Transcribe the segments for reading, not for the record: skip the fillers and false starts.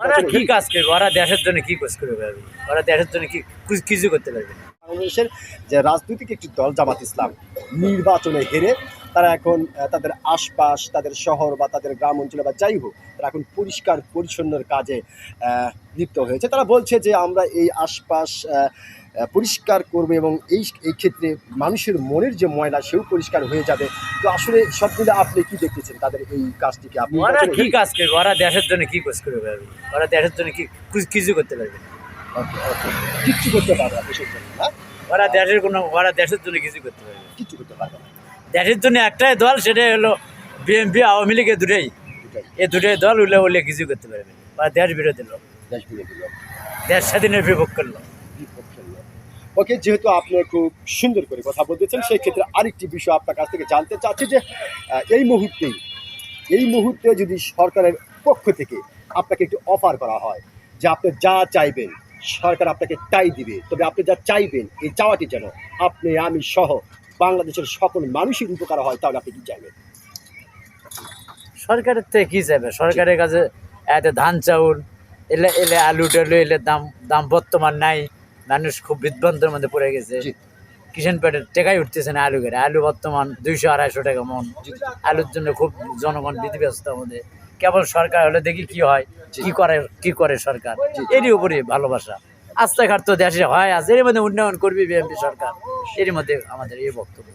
ওরা কি কাজ করবে? ওরা দেশের জন্য কি কাজ করবে? ওরা দেশের জন্য কি কিছু করতে পারবে না। বাংলাদেশের যে রাজনৈতিক একটি দল জামাত ইসলাম নির্বাচনে হেরে তারা এখন তাদের আশপাশ, তাদের শহর বা তাদের গ্রাম অঞ্চলে বা যাই হোক, তারা এখন পরিষ্কার পরিচ্ছন্নর কাজে লিপ্ত হয়েছে। তারা বলছে যে আমরা এই আশপাশ পরিষ্কার করবো এবং এই ক্ষেত্রে মানুষের মনের যে ময়লা সেও পরিষ্কার হয়ে যাবে। তো আসলে সব মিলে আপনি কি দেখতেছেন তাদের এই কাজটিকে? আপনি ওরা কি কাজ করবে? ওরা দেশের জন্য কি কাজ করবে? ওরা দেশের জন্য কি কিছু করতে পারবে না। কিচ্ছু করতে পারবে না দেশের জন্য, না? ওরা দেশের জন্য কিছু করতে পারবে না। কিচ্ছু করতে পারবে না। দেশের জন্য একটাই দল, সেটাই হলো বিএনপি, আওয়ামী লীগ। এই দুটাই দল উলে কিছু করতে পারবে না। ওরা দেশ বিরোধী লোক, দেশ বিরোধী লোক, দেশ স্বাধীনের বিপক্ষের লোক। ওকে, যেহেতু আপনি খুব সুন্দর করে কথা বলতেছেন, সেই ক্ষেত্রে আরেকটি বিষয় আপনার কাছ থেকে জানতে চাচ্ছি যে এই মুহূর্তে যদি সরকারের পক্ষ থেকে আপনাকে একটু অফার করা হয় যে আপনি যা চাইবেন সরকার আপনাকে তাই দিবে, তবে আপনি যা চাইবেন এই চাওয়াটি যেন আপনি আমি সহ বাংলাদেশের সকল মানুষের উপকার হয়, তাহলে আপনি কি চাইবেন? সরকারের থেকে কি চাইবে? সরকারের কাছে এত ধান চাউল এলে আলু টালু দাম বর্তমান নাই। মানুষ খুব বিভ্রান্তের মধ্যে পড়ে গেছে। কিষাণ পেটের টেকাই উঠতেছে না। আলু বর্তমান 200-250 টাকা মন। আলুর জন্য খুব জনগণ বিধিব্যস্ত মধ্যে। কেবল সরকার হলে দেখি কি হয়, কি করে সরকার, এরই উপরে ভালোবাসা। রাস্তাঘাট তো দেশে হয় আছে, এর মধ্যে উন্নয়ন করবি বিএনপি সরকার। এর মধ্যে আমাদের এই বক্তব্য।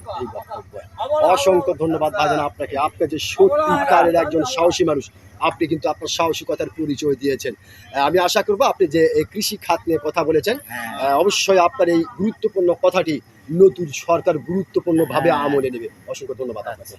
অসংখ্য ধন্যবাদ ভাইজান আপনাকে। আপনি যে সত্যিকারের একজন সাহসী মানুষ, আপনি কিন্তু আপনার সাহসিকতার পরিচয় দিয়েছেন। আমি আশা করব আপনি যে কৃষি খাত নিয়ে কথা বলেছেন, অবশ্যই আপনার এই গুরুত্বপূর্ণ কথাটি নতুন সরকার গুরুত্বপূর্ণভাবে আমলে নেবে। অসংখ্য ধন্যবাদ আপনাকে।